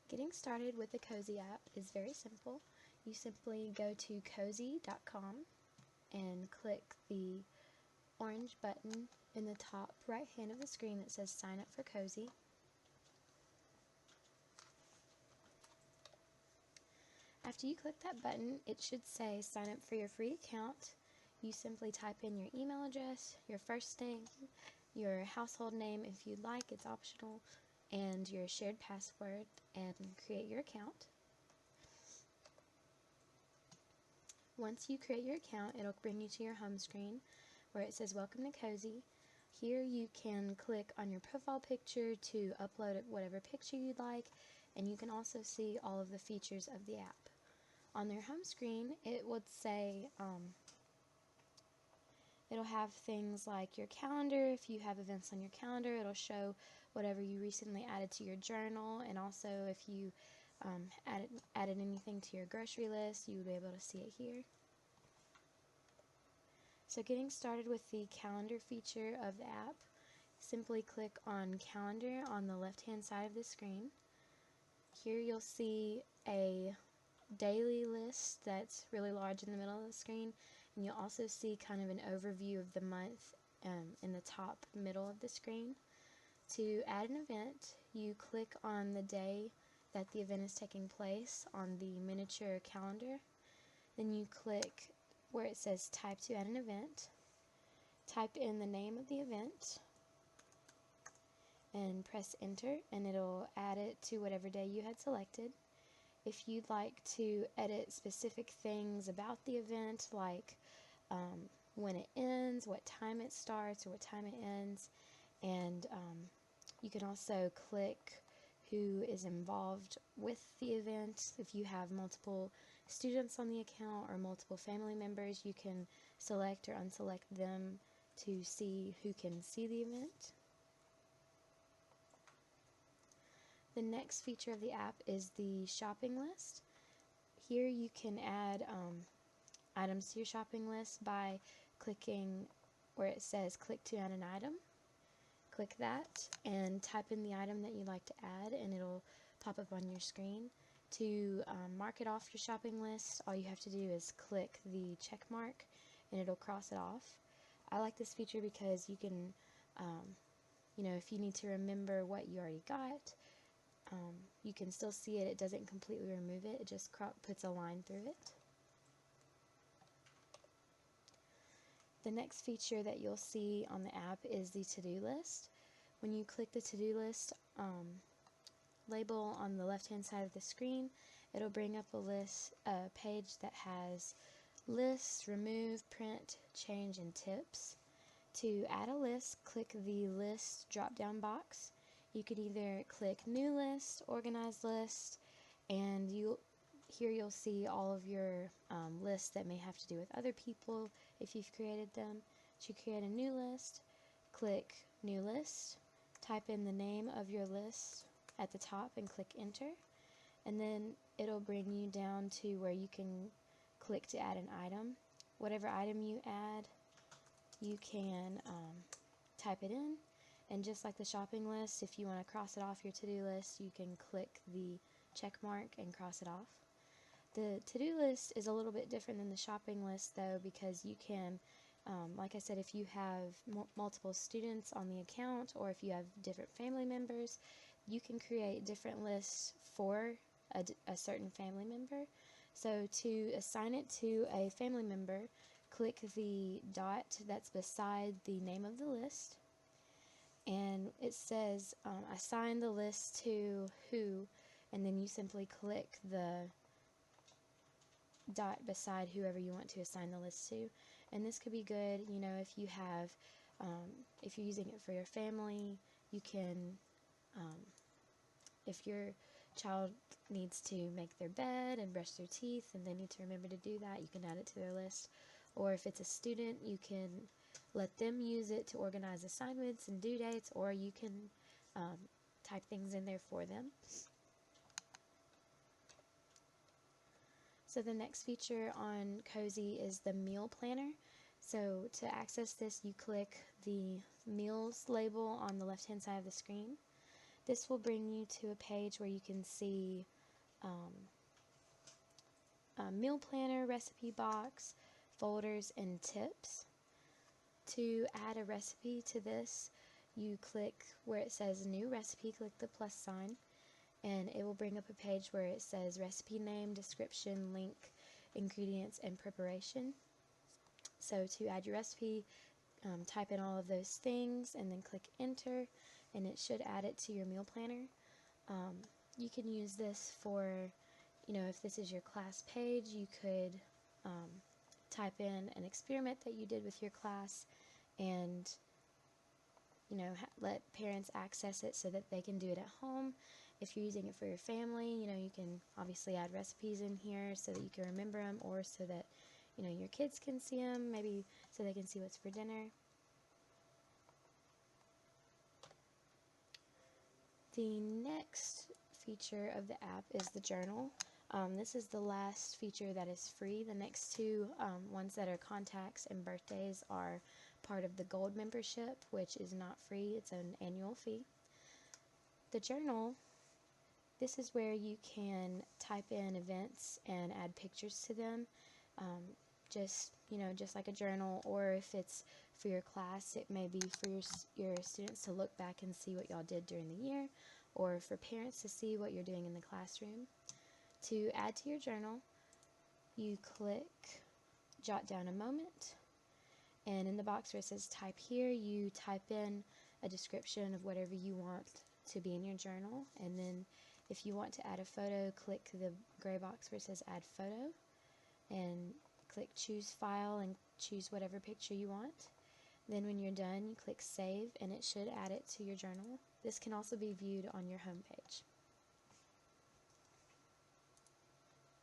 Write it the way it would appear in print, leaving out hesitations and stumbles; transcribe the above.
Getting started with the Cozi app is very simple. You simply go to cozi.com and click the orange button in the top right hand of the screen that says Sign Up for Cozi. After you click that button, it should say Sign Up for your free account. You simply type in your email address, your first name, your household name if you'd like, it's optional, and your shared password, and create your account. Once you create your account, it'll bring you to your home screen where it says Welcome to Cozi. Here you can click on your profile picture to upload whatever picture you'd like, and you can also see all of the features of the app. On their home screen, it would say, it'll have things like your calendar. If you have events on your calendar, it'll show whatever you recently added to your journal, and also if you added anything to your grocery list, you would be able to see it here. So getting started with the calendar feature of the app, simply click on Calendar on the left hand side of the screen. Here you'll see a daily list that's really large in the middle of the screen, and you'll also see kind of an overview of the month in the top middle of the screen. To add an event, you click on the day that the event is taking place on the miniature calendar. Then you click where it says Type to add an event. Type in the name of the event and press enter, and it'll add it to whatever day you had selected. If you'd like to edit specific things about the event, like when it ends, what time it starts, or what time it ends, and you can also click who is involved with the event. If you have multiple students on the account or multiple family members, you can select or unselect them to see who can see the event. The next feature of the app is the shopping list. Here you can add items to your shopping list by clicking where it says Click to add an item. Click that and type in the item that you'd like to add, and it'll pop up on your screen. To mark it off your shopping list, all you have to do is click the check mark and it'll cross it off. I like this feature because you can, if you need to remember what you already got, you can still see it. It doesn't completely remove it. It just puts a line through it. The next feature that you'll see on the app is the to-do list. When you click the to-do list label on the left-hand side of the screen, it'll bring up a page that has lists, remove, print, change, and tips. To add a list, click the list drop-down box. You could either click New List, Organize List, and here you'll see all of your lists that may have to do with other people if you've created them. To create a new list, click New List, type in the name of your list at the top and click Enter, and then it'll bring you down to where you can click to add an item. Whatever item you add, you can type it in. And just like the shopping list, if you want to cross it off your to-do list, you can click the check mark and cross it off. The to-do list is a little bit different than the shopping list, though, because you can, like I said, if you have multiple students on the account, or if you have different family members, you can create different lists for a certain family member. So to assign it to a family member, click the dot that's beside the name of the list, and it says assign the list to who, and then you simply click the dot beside whoever you want to assign the list to. And this could be good, if you have, if you're using it for your family, you can, if your child needs to make their bed and brush their teeth and they need to remember to do that, you can add it to their list. Or if it's a student, you can let them use it to organize assignments and due dates, or you can type things in there for them. So the next feature on Cozi is the meal planner. So to access this, you click the meals label on the left hand side of the screen. This will bring you to a page where you can see a meal planner, recipe box, folders, and tips. To add a recipe to this, you click where it says new recipe, click the plus sign, and it will bring up a page where it says recipe name, description, link, ingredients, and preparation. So to add your recipe, type in all of those things and then click enter, and it should add it to your meal planner. You can use this for, if this is your class page, you could type in an experiment that you did with your class and let parents access it so that they can do it at home. If you're using it for your family, you can obviously add recipes in here so that you can remember them, or so that your kids can see them, maybe so they can see what's for dinner. The next feature of the app is the journal. This is the last feature that is free. The next two ones that are contacts and birthdays are part of the gold membership, which is not free. It's an annual fee. The journal, this is where you can type in events and add pictures to them. Just like a journal, or if it's for your class, it may be for your students to look back and see what y'all did during the year, or for parents to see what you're doing in the classroom. To add to your journal, you click jot down a moment, and in the box where it says type here, you type in a description of whatever you want to be in your journal, and then if you want to add a photo, click the gray box where it says add photo, and click choose file and choose whatever picture you want. Then when you're done, you click save, and it should add it to your journal. This can also be viewed on your home page.